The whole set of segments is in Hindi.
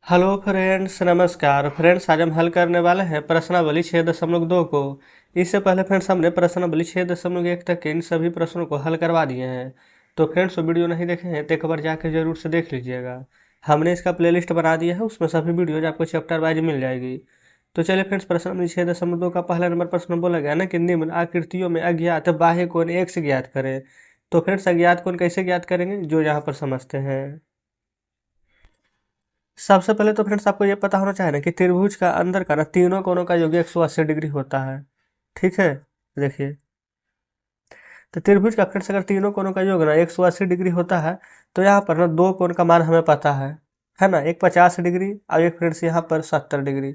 हेलो फ्रेंड्स, नमस्कार फ्रेंड्स। आज हम हल करने वाले हैं प्रश्नावली 6.2 को। इससे पहले फ्रेंड्स हमने प्रश्नावली 6.1 तक के इन सभी प्रश्नों को हल करवा दिए हैं। तो फ्रेंड्स, वो वीडियो नहीं देखे हैं तो एक बार जाके जरूर से देख लीजिएगा। हमने इसका प्लेलिस्ट बना दिया है, उसमें सभी वीडियोज आपको चैप्टर वाइज मिल जाएगी। तो चलिए फ्रेंड्स, प्रश्नावली 6.2 का पहला नंबर प्रश्न बोला गया ना कि निम्न आकृतियों में अज्ञात बाह्य कोण x ज्ञात करें। तो फ्रेंड्स, अज्ञात कोण कैसे ज्ञात करेंगे जो यहाँ पर समझते हैं। सबसे पहले तो फ्रेंड्स आपको ये पता होना चाहिए ना कि त्रिभुज का अंदर का ना तीनों कोनों का योग 180 डिग्री होता है। ठीक है, देखिए। तो त्रिभुज का फ्रेंड्स अगर तीनों कोनों का योग ना 180 डिग्री होता है तो यहाँ पर ना दो कोण का मान हमें पता है ना। एक 50 डिग्री और एक फ्रेंड्स यहाँ पर 70 डिग्री।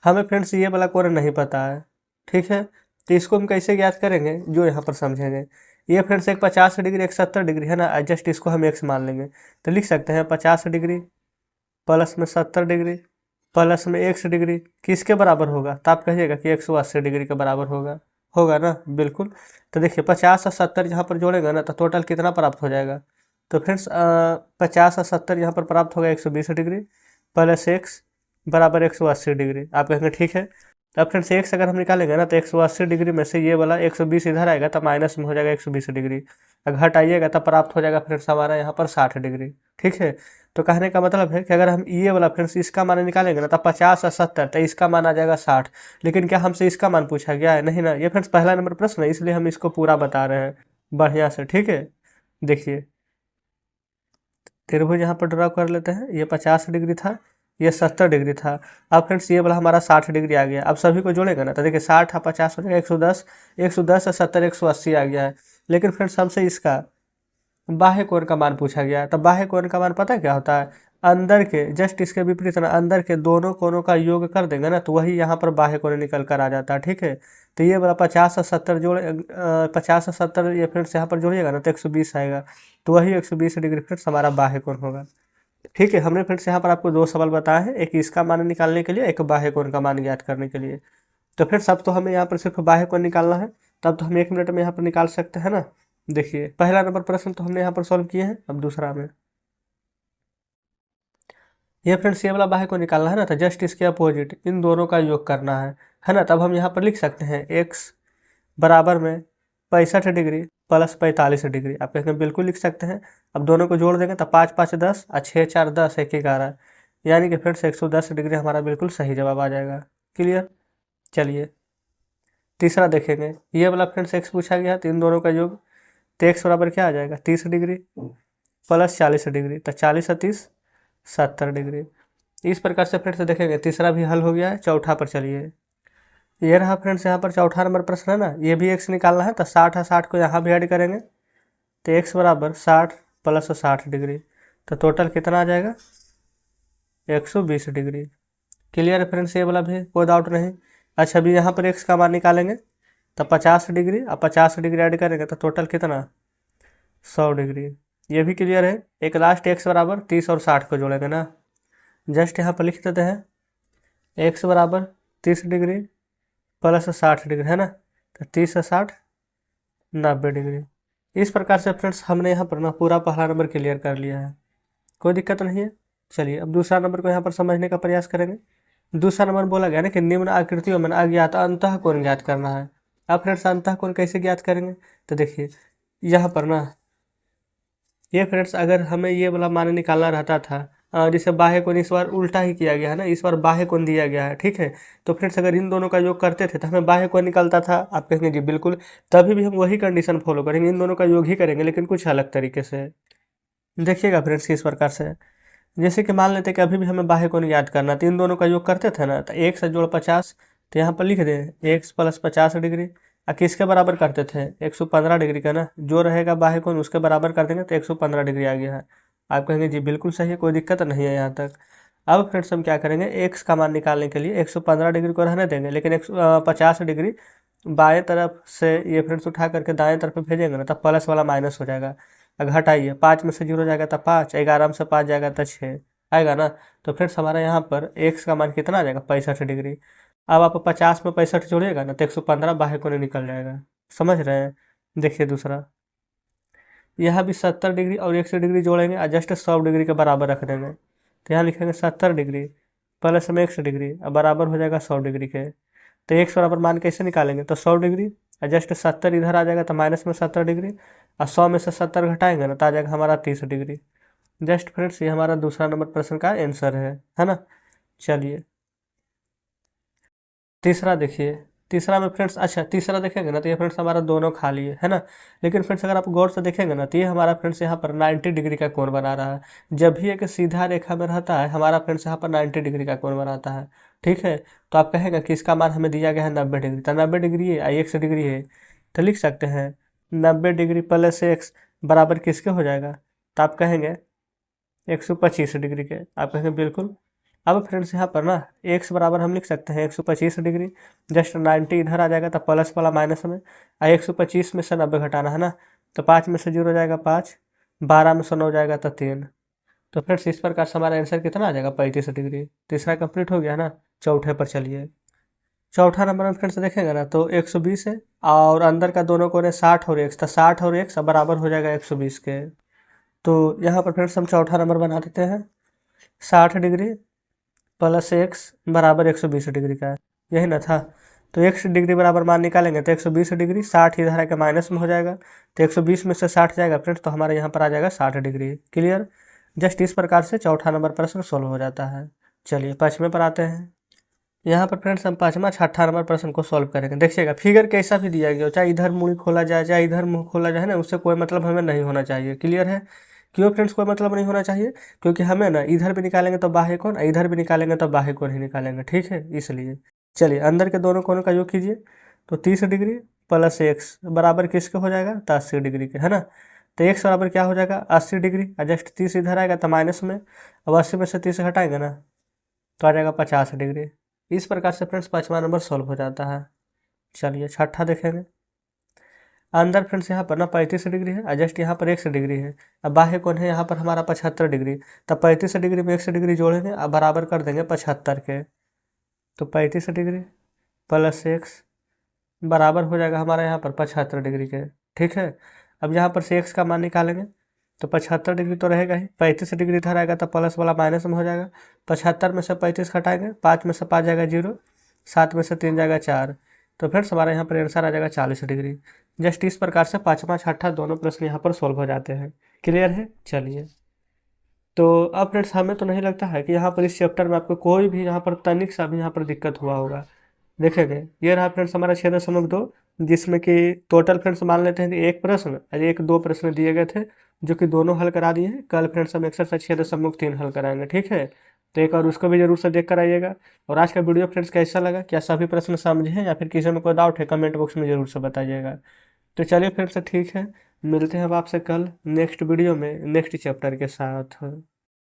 हमें फ्रेंड्स ये वाला कोण नहीं पता है। ठीक है, तो इसको हम कैसे ज्ञात करेंगे जो यहाँ पर समझेंगे। ये फ्रेंड्स एक 50 डिग्री एक 70 डिग्री है ना, जस्ट इसको हम एक्स मान लेंगे। तो लिख सकते हैं 50 डिग्री प्लस में 70 डिग्री प्लस में 1 डिग्री किसके बराबर होगा। तो आप कहिएगा कि 180 डिग्री के बराबर होगा ना, बिल्कुल। तो देखिए 50 और 70 यहाँ पर जोड़ेगा ना तो टोटल कितना प्राप्त हो जाएगा। तो फ्रेंड्स 50 और 70 यहाँ पर प्राप्त होगा 120 डिग्री प्लस एक्स बराबर 180 डिग्री। आप कहेंगे ठीक है। अब फ्रेंड्स एक्स अगर हम निकालेंगे ना तो 180 डिग्री में से ये वाला 120 इधर आएगा तो माइनस में हो जाएगा 120 डिग्री। अगर हटाइएगा तो प्राप्त हो जाएगा फ्रेंड्स हमारा यहाँ पर 60 डिग्री। ठीक है, तो कहने का मतलब है कि अगर हम ये वाला फ्रेंड्स इसका मान निकालेंगे ना तो 50 और 70 तो इसका मान आ जाएगा 60। लेकिन क्या हमसे इसका मान पूछा गया है? नहीं ना। ये फ्रेंड्स पहला नंबर प्रश्न है, इसलिए हम इसको पूरा बता रहे हैं बढ़िया से। ठीक है, देखिए त्रिभुज यहाँ पर ड्रॉ कर लेते हैं। ये 50 डिग्री था, ये 70 डिग्री था। अब फ्रेंड्स ये वाला हमारा 60 डिग्री आ गया। अब सभी को जोड़ेगा ना तो देखिए 60 और 50 हो जाएगा 110, 110 और 70 180 आ गया है। लेकिन फ्रेंड्स हमसे इसका बाह्य कोण का मान पूछा गया है। तो बाह्य कोण का मान पता है क्या होता है? अंदर के जस्ट इसके विपरीत ना, अंदर के दोनों कोणों का योग कर देंगे ना तो वही यहाँ पर बाह्य कोण निकल कर आ जाता है। ठीक है, तो ये वाला 50 और 70 50 और 70 ये फ्रेंड्स यहाँ पर जोड़िएगा ना तो 120 आएगा। तो वही 120 डिग्री फ्रेंड्स हमारा बाह्य कोण होगा। ठीक है, हमने फ्रेंड्स यहाँ पर आपको दो सवाल बताए हैं, एक इसका मान निकालने के लिए, एक बाह्य कोण का मान ज्ञात करने के लिए। तो फ्रेंड्स अब तो हमें यहाँ पर सिर्फ बाह्य कोण निकालना है, तब तो हम 1 मिनट में यहाँ पर निकाल सकते हैं ना। देखिए पहला नंबर प्रश्न तो हमने यहाँ पर सॉल्व किए हैं। अब दूसरा में ये फ्रेंड्स ये वाला बाह्य को निकालना है ना, तो जस्ट इसके अपोजिट इन दोनों का योग करना है ना। तब हम यहाँ पर लिख सकते हैं एक्स बराबर में 65 डिग्री प्लस 45 डिग्री। आप कहेंगे बिल्कुल लिख सकते हैं। अब दोनों को जोड़ देंगे तो 5 5 10 और 6 4 10 1 11, यानी कि फ्रेंड्स 110 डिग्री हमारा बिल्कुल सही जवाब आ जाएगा। क्लियर। चलिए तीसरा देखेंगे। ये वाला फ्रेंड्स एक्स पूछा गया तो इन दोनों का योग, तो एक्स बराबर क्या आ जाएगा 30 डिग्री प्लस 40 डिग्री। तो 40 और 30 70 डिग्री। इस प्रकार से फ्रेंड्स देखेंगे तीसरा भी हल हो गया है। चौथा पर चलिए। ये रहा फ्रेंड्स यहाँ पर चौथा नंबर प्रश्न है ना, ये भी एक्स निकालना है। तो 60 और 60 को यहाँ भी ऐड करेंगे तो एक्स बराबर 60 प्लस 60 डिग्री। तो टोटल कितना आ जाएगा 120 डिग्री। क्लियर है फ्रेंड्स, ये वाला भी कोई डाउट नहीं। अच्छा अभी यहाँ पर एक्स का मान निकालेंगे तो 50 डिग्री और 50 डिग्री ऐड करेंगे तो टोटल कितना 100 डिग्री। ये भी क्लियर है। एक लास्ट एक्स बराबर 30 और 60 को जोड़ेंगे ना, जस्ट यहाँ पर लिख देते हैं एक्स बराबर 30 डिग्री प्लस 60 डिग्री है ना। तो 30 से 60 90 डिग्री। इस प्रकार से फ्रेंड्स हमने यहाँ पर ना पूरा पहला नंबर क्लियर कर लिया है, कोई दिक्कत नहीं है। चलिए अब दूसरा नंबर को यहाँ पर समझने का प्रयास करेंगे। दूसरा नंबर बोला गया ना कि निम्न आकृतियों में अज्ञात अंतःकोण ज्ञात करना है। अब फ्रेंड्स अंतःकोण कैसे ज्ञात करेंगे, तो देखिए यहाँ पर ना ये फ्रेंड्स अगर हमें ये वाला मान निकालना रहता था, जैसे बाह्य कोण इस बार उल्टा ही किया गया है ना, इस बार बाह्य कोण दिया गया है। ठीक है, तो फ्रेंड्स अगर इन दोनों का योग करते थे तो हमें बाह्य कोण निकलता था। आप कहेंगे जी बिल्कुल, तभी भी हम वही कंडीशन फॉलो करेंगे, इन दोनों का योग ही करेंगे लेकिन कुछ अलग तरीके से। देखिएगा फ्रेंड्स किस प्रकार से, जैसे कि मान लेते कि अभी भी हमें बाह्य कोण याद करना, तो इन दोनों का योग करते थे ना, तो 1 से जोड़ 50, तो यहाँ पर लिख दें एक्स प्लस 50 डिग्री। किसके बराबर करते थे 115 डिग्री का ना, जो रहेगा बाह्य कोण उसके बराबर कर देंगे तो 115 डिग्री आ गया है। आप कहेंगे जी बिल्कुल सही है, कोई दिक्कत नहीं है यहाँ तक। अब फ्रेंड्स हम क्या करेंगे, एक्स का मान निकालने के लिए 115 डिग्री को रहने देंगे, लेकिन 50 डिग्री बाएँ तरफ से ये फ्रेंड्स उठा करके दाएँ तरफ भेजेंगे ना, तब प्लस वाला माइनस हो जाएगा। अगर हटाइए 5 में से 0 जाएगा तो 5, 11 में से 5 जाएगा तो 6 आएगा ना। तो फ्रेंड्स हमारा यहाँ पर एक्स का मान कितना आ जाएगा 65 डिग्री। अब आप 50 में 65 जोड़िएगा ना तो 115 बाह्य कोण निकल जाएगा। समझ रहे हैं। देखिए दूसरा, यहाँ भी 70 डिग्री और 100 डिग्री जोड़ेंगे और जस्ट 100 डिग्री के बराबर रख देंगे। तो यहाँ लिखेंगे 70 डिग्री प्लस में x डिग्री, अब बराबर हो जाएगा 100 डिग्री के। तो x बराबर मान कैसे निकालेंगे, तो 100 डिग्री जस्ट 70 इधर आ जाएगा तो माइनस में 70 डिग्री, और 100 में से 70 घटाएंगे ना तो आ जाएगा हमारा 30 डिग्री। जस्ट फ्रेंड्स ये हमारा दूसरा नंबर प्रश्न का आंसर है ना। चलिए तीसरा देखिए, तीसरा में फ्रेंड्स, अच्छा तीसरा देखेंगे ना तो ये फ्रेंड्स हमारा दोनों खाली है ना। लेकिन फ्रेंड्स अगर आप गौर से देखेंगे ना तो ये हमारा फ्रेंड्स यहाँ पर 90 डिग्री का कोण बना रहा है। जब भी एक सीधा रेखा में रहता है हमारा फ्रेंड्स यहाँ पर 90 डिग्री का कोण बनाता है, ठीक है। तो आप कहेंगे कि इसका मान हमें दिया गया है 90 डिग्री, तो 90 डिग्री है आई एक्स डिग्री है, तो लिख सकते हैं 90 डिग्री प्लस एक्स बराबर किसके हो जाएगा, तो आप कहेंगे 125 डिग्री के। आप कहेंगे बिल्कुल। अब फ्रेंड्स यहाँ पर ना x बराबर हम लिख सकते हैं 125 डिग्री, जस्ट 90 इधर आ जाएगा तो प्लस वाला माइनस में, 125 में से 90 घटाना है ना, तो 5 में से 0 हो जाएगा 5, 12 में से 9 हो जाएगा तो 3। तो फ्रेंड्स इस प्रकार से हमारा आंसर कितना आ जाएगा 35 डिग्री। तीसरा कंप्लीट हो गया ना। चौथे पर चलिए, चौथा नंबर में फ्रेंड्स देखेंगे ना तो 120 है और अंदर का दोनों कोने 60 और x, तो 60 और x बराबर हो जाएगा 120 के। तो यहाँ पर फ्रेंड्स हम चौथा नंबर बना देते हैं, 60 डिग्री प्लस एक्स बराबर 120 डिग्री का है, यही ना था। तो x डिग्री बराबर मान निकालेंगे तो 120 डिग्री, 60 इधर आके माइनस में हो जाएगा, तो 120 में से 60 जाएगा फ्रेंड्स तो हमारे यहाँ पर आ जाएगा 60 डिग्री। क्लियर। जस्ट इस प्रकार से चौथा नंबर प्रश्न सोल्व हो जाता है। चलिए पाँचवें पर आते हैं। यहाँ पर फ्रेंड्स हम पाँचवा छठा नंबर प्रश्न को सॉल्व करेंगे। देखिएगा फिगर कैसा भी दिया गया हो, चाहे इधर मुड़ी खोला जाए चाहे इधर मुँह खोला जाए ना, उससे कोई मतलब हमें नहीं होना चाहिए। क्लियर है। क्यों फ्रेंड्स कोई मतलब नहीं होना चाहिए, क्योंकि हमें ना इधर भी निकालेंगे तो बाह्य कोण, इधर भी निकालेंगे तो बाह्य कोण ही निकालेंगे, ठीक है, इसलिए। चलिए अंदर के दोनों कोणों का योग कीजिए, तो 30 डिग्री प्लस एक्स बराबर किसके हो जाएगा, तो 80 डिग्री के, है ना। तो एक्स बराबर क्या हो जाएगा 80 डिग्री, जस्ट 30 इधर आएगा तो माइनस में, अब 80 में से 30 हटाएंगे ना तो आ जाएगा 50 डिग्री। इस प्रकार से फ्रेंड्स पाँचवा नंबर सॉल्व हो जाता है। चलिए छठा देखेंगे। अंदर फ्रेंड्स यहाँ पर ना 35 डिग्री है, जस्ट यहाँ पर 100 डिग्री है, अब बाह्य कोण है यहाँ पर हमारा 75 डिग्री, तब 35 डिग्री में 100 डिग्री जोड़ेंगे, अब बराबर कर देंगे 75 के। तो 35 डिग्री प्लस एक्स बराबर हो जाएगा हमारा यहाँ पर 75 डिग्री के, ठीक है। अब यहाँ पर से एक्स का मान निकालेंगे तो 75 डिग्री तो रहेगा ही, 35 डिग्री इधर आएगा तो प्लस वाला माइनस में हो जाएगा, 75 में से 35 घटाएंगे, 5 में से 5 जाएगा 0, 7 में से 3 जाएगा 4, तो फ्रेंड्स हमारा यहाँ पर आंसर आ जाएगा 40 डिग्री। जस्ट इस प्रकार से पाँचवा छठा दोनों प्रश्न यहाँ पर सॉल्व हो जाते हैं। क्लियर है। चलिए तो अब फ्रेंड्स हमें तो नहीं लगता है कि यहाँ पर इस चैप्टर में आपको कोई भी यहाँ पर तनिक सा भी यहाँ पर दिक्कत हुआ होगा। देखेंगे ये रहा फ्रेंड्स हमारा 6.2, जिसमें कि टोटल फ्रेंड्स मान लेते हैं कि एक प्रश्न और एक दो प्रश्न दिए गए थे जो कि दोनों हल करा दिए हैं। कल फ्रेंड्स हम एक्सरसाइज 6.3 हल कराएंगे, ठीक है। तो एक और उसको भी जरूर से देख कर आइएगा। और आज का वीडियो फ्रेंड्स कैसा लगा, क्या सभी प्रश्न समझे हैं या फिर किसी में कोई डाउट है, कमेंट बॉक्स में जरूर से बताइएगा। तो चलिए फ्रेंड्स ठीक है, मिलते हैं अब आपसे कल नेक्स्ट वीडियो में नेक्स्ट चैप्टर के साथ।